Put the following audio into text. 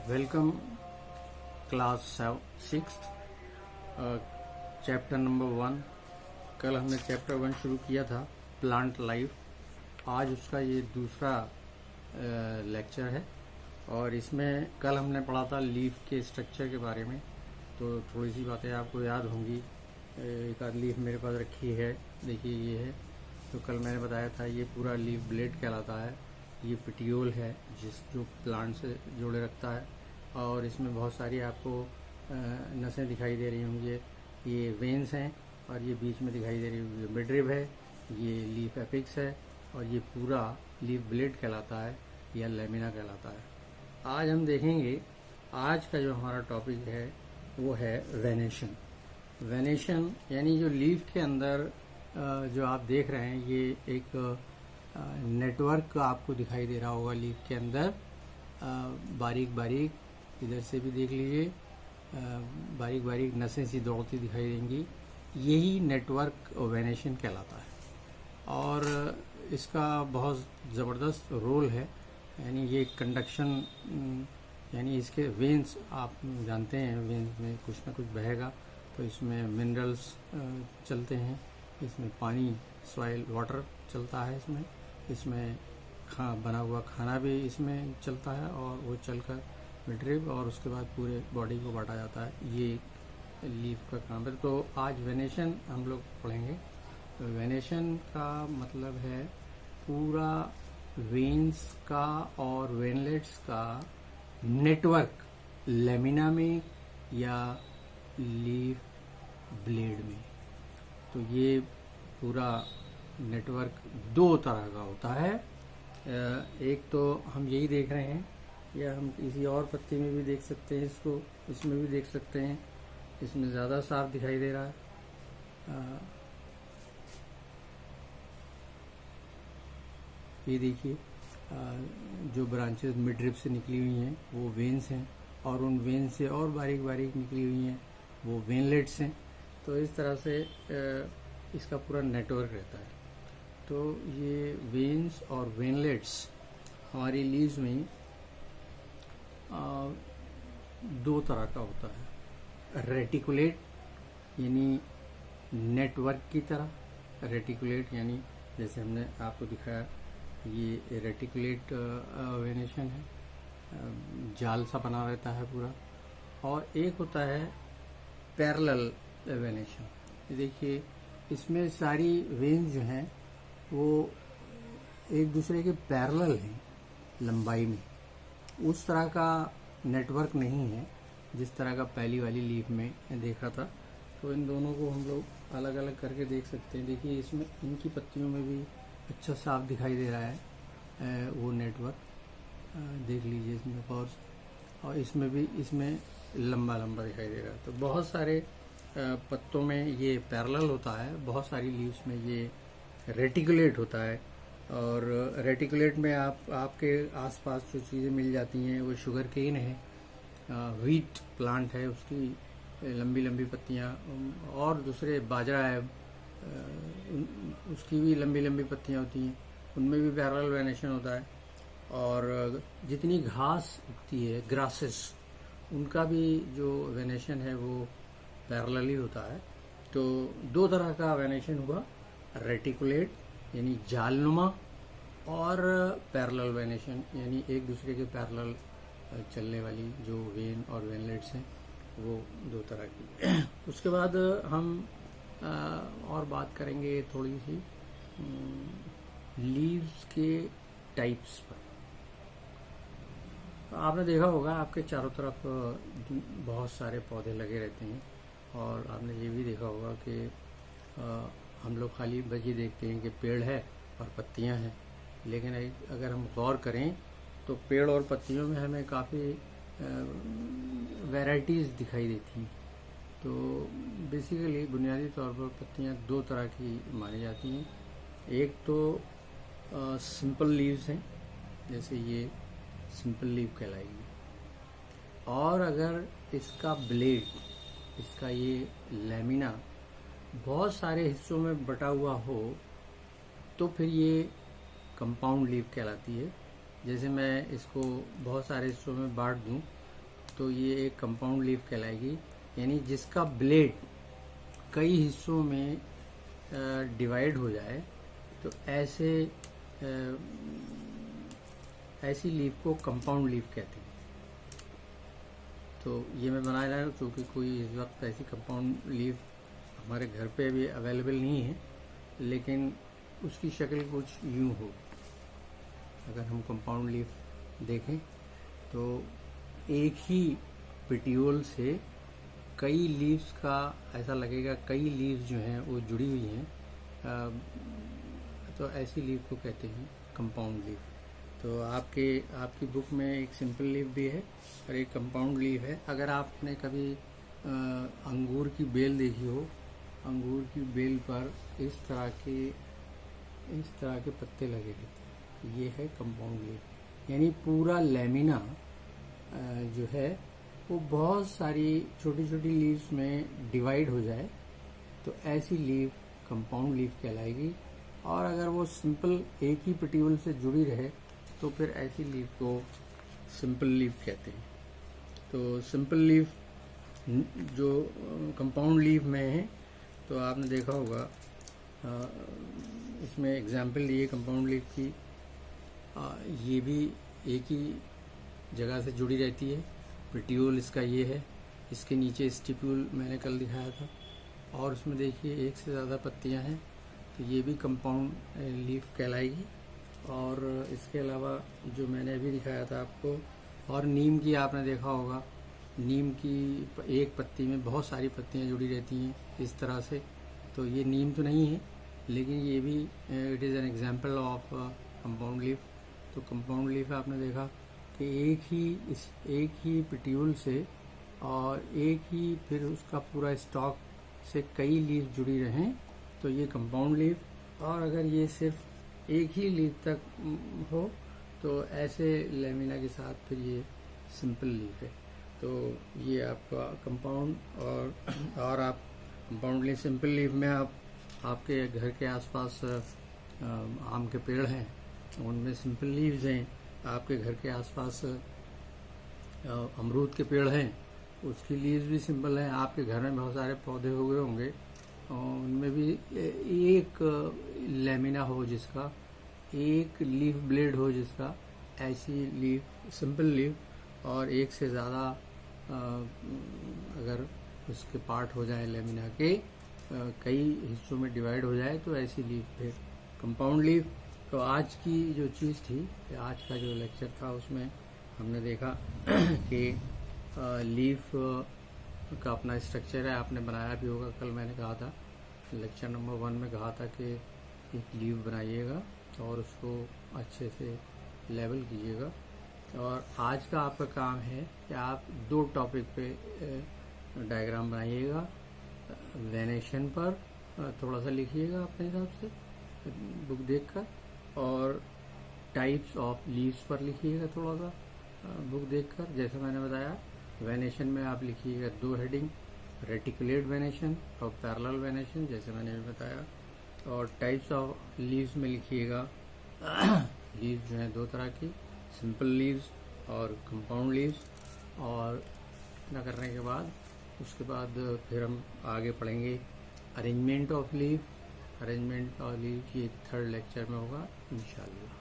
Welcome class 6 chapter number 1। कल हमने chapter 1 शुरू किया था प्लांट लाइफ। आज उसका ये दूसरा लेक्चर है और इसमें कल हमने पढ़ा था लीफ के स्ट्रक्चर के बारे में। तो थोड़ी सी बातें आपको याद होंगी। एक आध लीफ मेरे पास रखी है, देखिए ये है। तो कल मैंने बताया था ये पूरा लीफ ब्लेड कहलाता है। ये पिटियोल है जो प्लांट से जोड़े रखता है और इसमें बहुत सारी आपको नसें दिखाई दे रही होंगी। ये वेन्स हैं और ये बीच में दिखाई दे रही होंगी मिडरिब है, ये लीफ एपिक्स है और ये पूरा लीफ ब्लेड कहलाता है या लेमिना कहलाता है। आज हम देखेंगे, आज का जो हमारा टॉपिक है वो है वेनेशन। वेनेशन यानी जो लीफ के अंदर जो आप देख रहे हैं ये एक नेटवर्क आपको दिखाई दे रहा होगा लीफ के अंदर। बारीक बारीक इधर से भी देख लीजिए, बारीक बारीक नसें सी दौड़ती दिखाई देंगी। यही नेटवर्क वेनेशन कहलाता है और इसका बहुत ज़बरदस्त रोल है। यानी ये कंडक्शन, यानी इसके वेन्स आप जानते हैं, वेन्स में कुछ ना कुछ बहेगा तो इसमें मिनरल्स चलते हैं, इसमें पानी सॉइल वाटर चलता है, इसमें बना हुआ खाना भी इसमें चलता है और वो चलकर मिडरिब और उसके बाद पूरे बॉडी को बांटा जाता है। ये लीफ का काम है। तो आज वेनेशन हम लोग पढ़ेंगे। तो वेनेशन का मतलब है पूरा वेन्स का और वेनलेट्स का नेटवर्क लेमिना में या लीफ ब्लेड में। तो ये पूरा नेटवर्क दो तरह का होता है। एक तो हम यही देख रहे हैं, या हम किसी और पत्ती में भी देख सकते हैं इसको, इसमें भी देख सकते हैं। इसमें ज़्यादा साफ दिखाई दे रहा है। ये देखिए, जो ब्रांचेस मिडरिब से निकली हुई हैं वो वेन्स हैं और उन वेन्स से और बारीक बारीक निकली हुई हैं वो वेनलेट्स हैं। तो इस तरह से इसका पूरा नेटवर्क रहता है। तो ये वेन्स और वेनलेट्स हमारी लीव्स में दो तरह का होता है। रेटिकुलेट यानी नेटवर्क की तरह, रेटिकुलेट यानी जैसे हमने आपको दिखाया ये रेटिकुलेट वेनेशन है, जाल सा बना रहता है पूरा। और एक होता है पैरेलल वेनेशन। देखिए इसमें सारी वेन्स जो हैं वो एक दूसरे के पैरेलल हैं लंबाई में। उस तरह का नेटवर्क नहीं है जिस तरह का पहली वाली लीफ में देखा था। तो इन दोनों को हम लोग अलग अलग करके देख सकते हैं। देखिए इसमें इनकी पत्तियों में भी अच्छा साफ दिखाई दे रहा है वो नेटवर्क, देख लीजिए इसमें और इसमें भी इसमें लंबा लंबा दिखाई दे रहा है। तो बहुत सारे पत्तों में ये पैरेलल होता है, बहुत सारी लीव्स में ये रेटिकुलेट होता है। और रेटिकुलेट में आपके आसपास जो चीज़ें मिल जाती हैं वो शुगर केन है, व्हीट प्लांट है, उसकी लंबी लंबी पत्तियां, और दूसरे बाजरा है, उसकी भी लंबी लंबी पत्तियां होती हैं, उनमें भी पैरेलल वेनेशन होता है। और जितनी घास उगती है, ग्रासेस, उनका भी जो वेनेशन है वो पैरेलल ही होता है। तो दो तरह का वेनेशन हुआ, रेटिकुलेट यानी जालनुमा और पैरेलल वेनेशन यानी एक दूसरे के पैरेलल चलने वाली जो वेन और वेनलेट्स हैं वो दो तरह की। उसके बाद हम और बात करेंगे थोड़ी सी लीव्स के टाइप्स पर। आपने देखा होगा आपके चारों तरफ बहुत सारे पौधे लगे रहते हैं और आपने ये भी देखा होगा कि हम लोग खाली बस ये देखते हैं कि पेड़ है और पत्तियां हैं, लेकिन अगर हम गौर करें तो पेड़ और पत्तियों में हमें काफ़ी वैरायटीज़ दिखाई देती हैं। तो बेसिकली बुनियादी तौर पर पत्तियां दो तरह की मानी जाती हैं। एक तो सिंपल लीव्स हैं, जैसे ये सिंपल लीव कहलाएगी। और अगर इसका ब्लेड, इसका ये लेमिना बहुत सारे हिस्सों में बटा हुआ हो तो फिर ये कंपाउंड लीफ कहलाती है। जैसे मैं इसको बहुत सारे हिस्सों में बांट दूं तो ये एक कंपाउंड लीफ कहलाएगी, यानी जिसका ब्लेड कई हिस्सों में डिवाइड हो जाए, तो ऐसी लीफ को कंपाउंड लीफ कहते हैं। तो ये मैं बना रहा हूँ क्योंकि कोई इस वक्त ऐसी कंपाउंड लीफ हमारे घर पे भी अवेलेबल नहीं है, लेकिन उसकी शक्ल कुछ यूँ हो। अगर हम कंपाउंड लीफ देखें तो एक ही पेटियोल से कई लीव्स का ऐसा लगेगा, कई लीव्स जो हैं वो जुड़ी हुई हैं, तो ऐसी लीफ को कहते हैं कंपाउंड लीफ। तो आपकी बुक में एक सिंपल लीफ भी है और एक कंपाउंड लीफ है। अगर आपने कभी अंगूर की बेल देखी हो, अंगूर की बेल पर इस तरह के पत्ते लगे रहते हैं, ये है कंपाउंड लीफ। यानी पूरा लैमिना जो है वो बहुत सारी छोटी छोटी लीव्स में डिवाइड हो जाए, तो ऐसी लीफ कंपाउंड लीफ कहलाएगी। और अगर वो सिंपल एक ही पेटियोल से जुड़ी रहे तो फिर ऐसी लीफ को सिंपल लीफ कहते हैं। तो सिंपल लीफ जो कंपाउंड लीफ में है, तो आपने देखा होगा इसमें एग्जाम्पल लिए कंपाउंड लीफ की, ये भी एक ही जगह से जुड़ी रहती है। पेटियोल इसका ये है, इसके नीचे स्टिप्यूल मैंने कल दिखाया था, और उसमें देखिए एक से ज़्यादा पत्तियां हैं, तो ये भी कंपाउंड लीफ कहलाएगी। और इसके अलावा जो मैंने अभी दिखाया था आपको, और नीम की आपने देखा होगा, नीम की एक पत्ती में बहुत सारी पत्तियां जुड़ी रहती हैं इस तरह से। तो ये नीम तो नहीं है, लेकिन ये भी it is an example of compound leaf. तो कंपाउंड लीफ आपने देखा कि एक ही पेटियोल से और एक ही फिर उसका पूरा स्टॉक से कई लीफ जुड़ी रहें, तो ये कंपाउंड लीफ। और अगर ये सिर्फ एक ही लीफ तक हो तो ऐसे लैमिना के साथ फिर ये सिंपल लीफ है। तो ये आपका कंपाउंड और आप कंपाउंड लीफ, सिंपल लीफ में आपके घर के आसपास आम के पेड़ हैं, उनमें सिंपल लीव्स हैं। आपके घर के आसपास अमरूद के पेड़ हैं, उसकी लीव्स भी सिंपल हैं। आपके घर में बहुत सारे पौधे हो गए होंगे, उनमें भी एक लैमिना हो जिसका, एक लीफ ब्लेड हो जिसका, ऐसी लीफ सिंपल लीफ। और एक से ज़्यादा अगर उसके पार्ट हो जाए लैमिना के, कई हिस्सों में डिवाइड हो जाए, तो ऐसी लीफ फिर कंपाउंड लीफ। तो आज की जो चीज़ थी, आज का जो लेक्चर था, उसमें हमने देखा कि लीफ का अपना स्ट्रक्चर है, आपने बनाया भी होगा। कल मैंने कहा था लेक्चर नंबर 1 में कहा था कि एक लीफ बनाइएगा और उसको अच्छे से लेवल कीजिएगा। और आज का आपका काम है कि आप 2 टॉपिक पे डायग्राम बनाइएगा। वेनेशन पर थोड़ा सा लिखिएगा अपने हिसाब से बुक देखकर, और टाइप्स ऑफ लीव्स पर लिखिएगा थोड़ा सा बुक देखकर। जैसे मैंने बताया, वेनेशन में आप लिखिएगा 2 हेडिंग, रेटिकुलेट वेनेशन और पैरेलल वेनेशन, जैसे मैंने भी बताया। और टाइप्स ऑफ लीव्स में लिखिएगा लीव्स जो हैं 2 तरह की, सिंपल लीव्स और कंपाउंड लीव्स। और इतना करने के बाद उसके बाद फिर हम आगे पढ़ेंगे arrangement of leave. Arrangement of leave ये 3rd लेक्चर में होगा इंशाल्लाह।